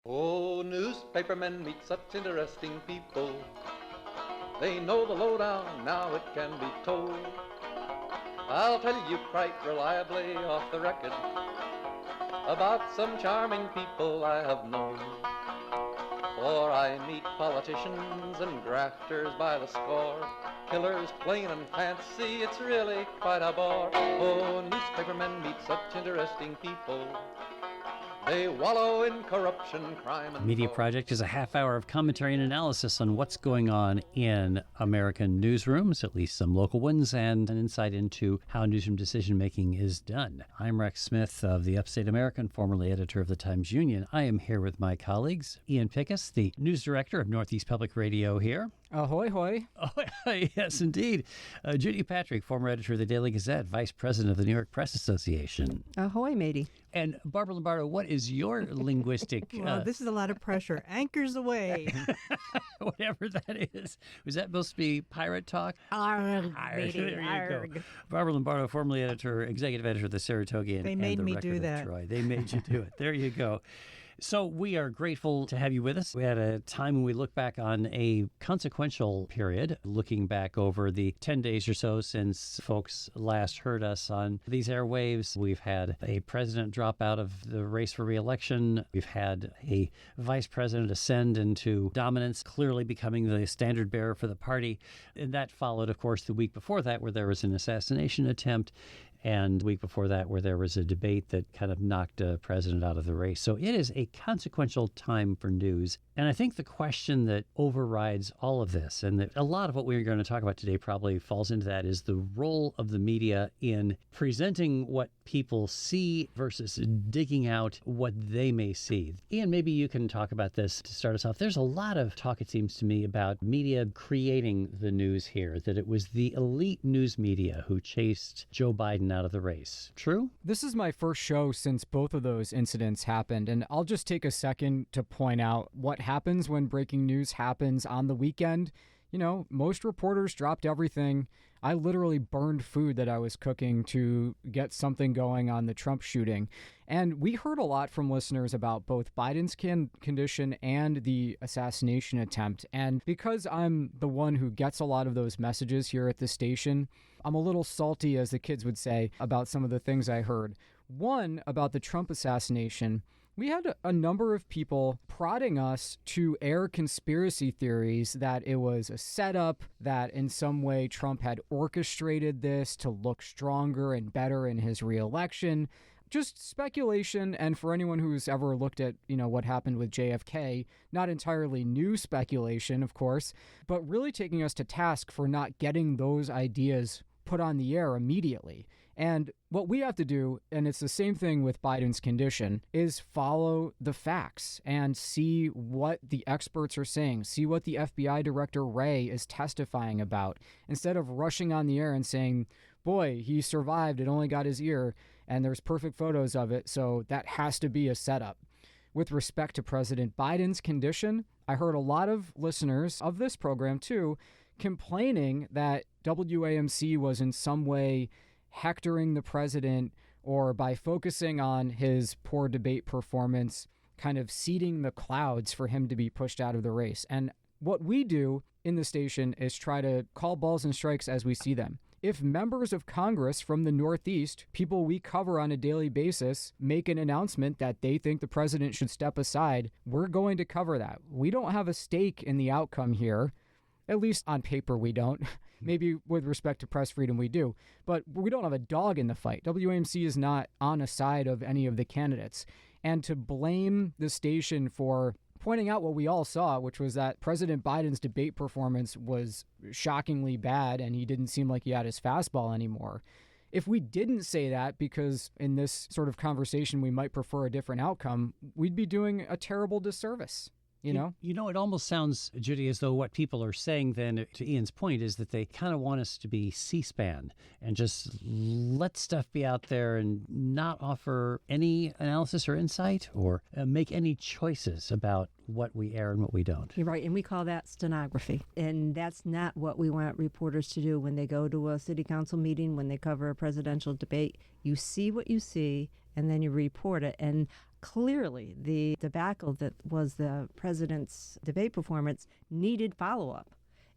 Oh, newspapermen meet such interesting people. They know the lowdown, now it can be told. I'll tell you quite reliably off the record about some charming people I have known. For I meet politicians and grafters by the score, killers plain and fancy, it's really quite a bore. Oh, newspapermen meet such interesting people. They wallow in corruption, crime, and Media gore. Project is a half hour of commentary and analysis on what's going on in American newsrooms, at least some local ones, and an insight into how newsroom decision-making is done. I'm Rex Smith of the Upstate American, formerly editor of the Times-Union. I am here with my colleagues, Ian Pickus, the news director of Northeast Public Radio here. Ahoy, hoy. Oh, yes, indeed. Judy Patrick, former editor of the Daily Gazette, vice president of the New York Press Association. Ahoy, matey. And Barbara Lombardo, what is your linguistic... Well, this is a lot of pressure. Anchors away. whatever that is. Was that supposed to be pirate talk? Arg, Arg, matey, there you arg. go. Barbara Lombardo, formerly executive editor of the Saratogian. They made and the me do Record of that. Troy. They made you do it. There you go. So we are grateful to have you with us. We had a time when we look back on a consequential period, looking back over the 10 days or so since folks last heard us on these airwaves. We've had a president drop out of the race for re-election. We've had a vice president ascend into dominance, clearly becoming the standard bearer for the party. And that followed, of course, the week before that, where there was an assassination attempt. And the week before that, where there was a debate that kind of knocked a president out of the race. So it is a consequential time for news. And I think the question that overrides all of this, and that a lot of what we're going to talk about today probably falls into that, is the role of the media in presenting what people see versus digging out what they may see. Ian, maybe you can talk about this to start us off. There's a lot of talk, it seems to me, about media creating the news here, that it was the elite news media who chased Joe Biden out of the race. True? This is my first show since both of those incidents happened, and I'll just take a second to point out what happens when breaking news happens on the weekend. You know, most reporters dropped everything. I literally burned food that I was cooking to get something going on the Trump shooting. And we heard a lot from listeners about both Biden's condition and the assassination attempt. And because I'm the one who gets a lot of those messages here at the station, I'm a little salty, as the kids would say, about some of the things I heard. One, about the Trump assassination. We had a number of people prodding us to air conspiracy theories that it was a setup, that in some way Trump had orchestrated this to look stronger and better in his reelection. Just speculation, and for anyone who's ever looked at, what happened with JFK, not entirely new speculation, of course, but really taking us to task for not getting those ideas put on the air immediately. And what we have to do, and it's the same thing with Biden's condition, is follow the facts and see what the experts are saying, see what the FBI Director Wray is testifying about, instead of rushing on the air and saying, boy, he survived, it only got his ear, and there's perfect photos of it, so that has to be a setup. With respect to President Biden's condition, I heard a lot of listeners of this program, too, complaining that WAMC was in some way hectoring the president, or by focusing on his poor debate performance, kind of seeding the clouds for him to be pushed out of the race. And what we do in the station is try to call balls and strikes as we see them. If members of Congress from the Northeast, people we cover on a daily basis, make an announcement that they think the president should step aside, we're going to cover that. We don't have a stake in the outcome here. At least on paper, we don't. Maybe with respect to press freedom, we do. But we don't have a dog in the fight. WAMC is not on a side of any of the candidates. And to blame the station for pointing out what we all saw, which was that President Biden's debate performance was shockingly bad and he didn't seem like he had his fastball anymore. If we didn't say that, because in this sort of conversation we might prefer a different outcome, we'd be doing a terrible disservice. You know, it almost sounds, Judy, as though what people are saying then, to Ian's point, is that they kind of want us to be C-SPAN and just let stuff be out there and not offer any analysis or insight or make any choices about what we air and what we don't. You're right, and we call that stenography. And that's not what we want reporters to do when they go to a city council meeting, when they cover a presidential debate. You see what you see, and then you report it. And clearly the debacle that was the president's debate performance needed follow-up.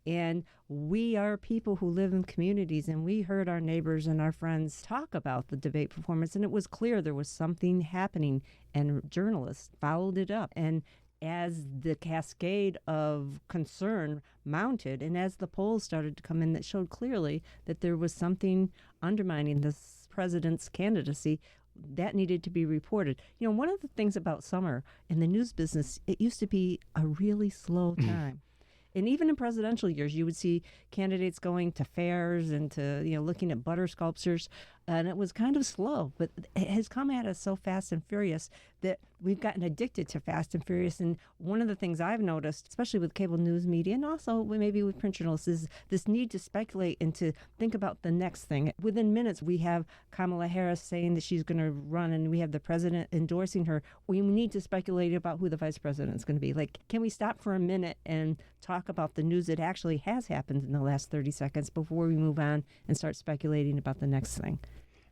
And we are people who live in communities, and we heard our neighbors and our friends talk about the debate performance, and it was clear there was something happening, and journalists followed it up. And as the cascade of concern mounted, and as the polls started to come in that showed clearly that there was something undermining this president's candidacy, that needed to be reported. You know, one of the things about summer in the news business, it used to be a really slow time. And even in presidential years, you would see candidates going to fairs and to, looking at butter sculptures. And it was kind of slow, but it has come at us so fast and furious that we've gotten addicted to fast and furious. And one of the things I've noticed, especially with cable news media and also maybe with print journalists, is this need to speculate and to think about the next thing. Within minutes, we have Kamala Harris saying that she's going to run, and we have the president endorsing her. We need to speculate about who the vice president is going to be. Like, can we stop for a minute and talk about the news that actually has happened in the last 30 seconds before we move on and start speculating about the next thing?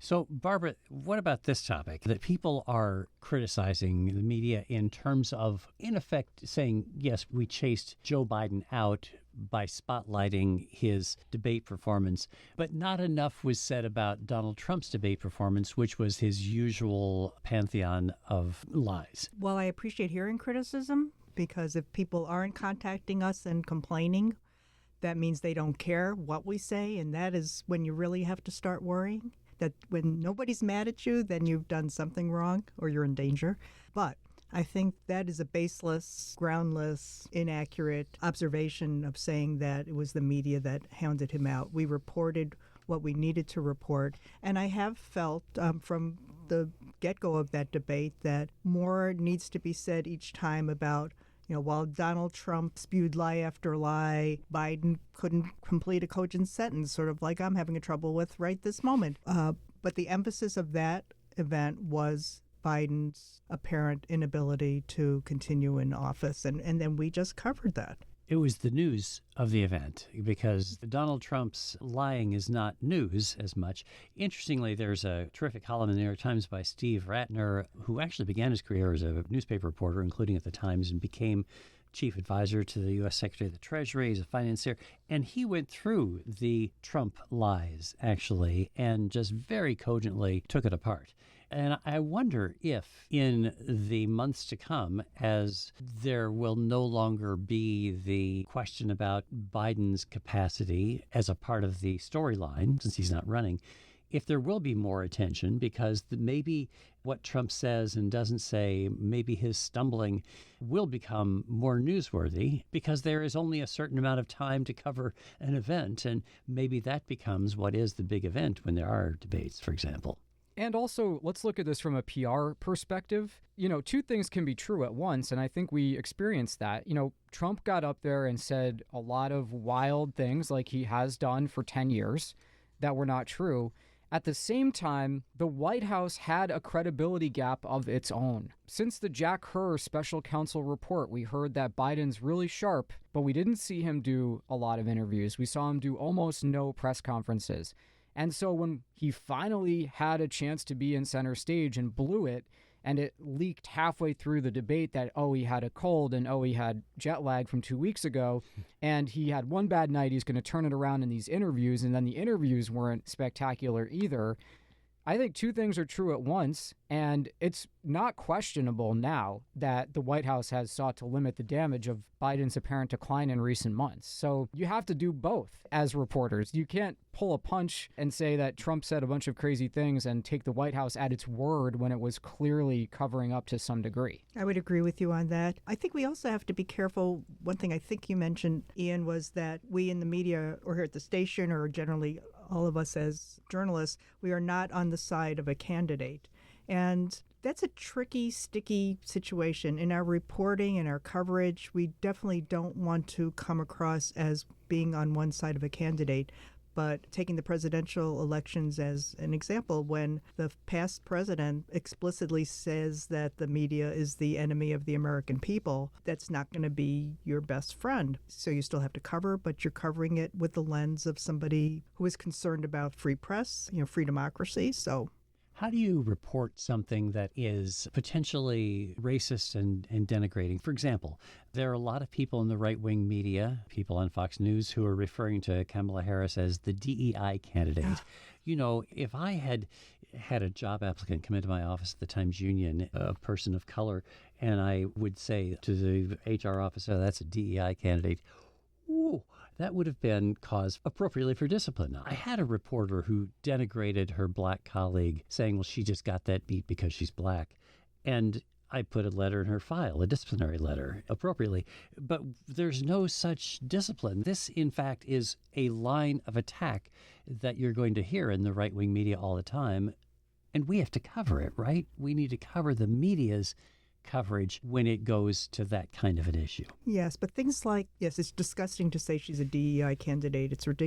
So, Barbara, what about this topic that people are criticizing the media in terms of, in effect, saying, yes, we chased Joe Biden out by spotlighting his debate performance, but not enough was said about Donald Trump's debate performance, which was his usual pantheon of lies? Well, I appreciate hearing criticism, because if people aren't contacting us and complaining, that means they don't care what we say, and that is when you really have to start worrying. That when nobody's mad at you, then you've done something wrong or you're in danger. But I think that is a baseless, groundless, inaccurate observation of saying that it was the media that hounded him out. We reported what we needed to report. And I have felt from the get-go of that debate that more needs to be said each time about, while Donald Trump spewed lie after lie, Biden couldn't complete a cogent sentence, sort of like I'm having trouble with right this moment. But the emphasis of that event was Biden's apparent inability to continue in office. And then we just covered that. It was the news of the event, because Donald Trump's lying is not news as much. Interestingly, there's a terrific column in the New York Times by Steve Ratner, who actually began his career as a newspaper reporter, including at the Times, and became chief advisor to the U.S. Secretary of the Treasury. He's a financier. And he went through the Trump lies, actually, and just very cogently took it apart. And I wonder if in the months to come, as there will no longer be the question about Biden's capacity as a part of the storyline, since he's not running, if there will be more attention, because maybe what Trump says and doesn't say, maybe his stumbling will become more newsworthy, because there is only a certain amount of time to cover an event. And maybe that becomes what is the big event when there are debates, for example. And also, let's look at this from a PR perspective. Two things can be true at once, and I think we experienced that. Trump got up there and said a lot of wild things, like he has done for 10 years, that were not true. At the same time, the White House had a credibility gap of its own. Since the Jack Herr special counsel report, we heard that Biden's really sharp, but we didn't see him do a lot of interviews. We saw him do almost no press conferences. And so when he finally had a chance to be in center stage and blew it, and it leaked halfway through the debate that, he had a cold and, he had jet lag from 2 weeks ago, and he had one bad night, he's going to turn it around in these interviews, and then the interviews weren't spectacular either. I think two things are true at once, and it's not questionable now that the White House has sought to limit the damage of Biden's apparent decline in recent months. So you have to do both as reporters. You can't pull a punch and say that Trump said a bunch of crazy things and take the White House at its word when it was clearly covering up to some degree. I would agree with you on that. I think we also have to be careful. One thing I think you mentioned, Ian, was that we in the media, or here at the station, or generally all of us as journalists, we are not on the side of a candidate. And that's a tricky, sticky situation. In our reporting and our coverage, we definitely don't want to come across as being on one side of a candidate. But taking the presidential elections as an example, when the past president explicitly says that the media is the enemy of the American people, that's not going to be your best friend. So you still have to cover, but you're covering it with the lens of somebody who is concerned about free press, free democracy. So How do you report something that is potentially racist and denigrating? For example, there are a lot of people in the right-wing media, people on Fox News, who are referring to Kamala Harris as the DEI candidate. You know, if I had a job applicant come into my office at the Times Union, a person of color, and I would say to the HR officer, that's a DEI candidate, ooh, that would have been cause appropriately for discipline. I had a reporter who denigrated her black colleague, saying, well, she just got that beat because she's black. And I put a letter in her file, a disciplinary letter, appropriately. But there's no such discipline. This, in fact, is a line of attack that you're going to hear in the right-wing media all the time. And we have to cover it, right? We need to cover the media's coverage when it goes to that kind of an issue. Yes, but things like, yes, it's disgusting to say she's a DEI candidate. It's ridiculous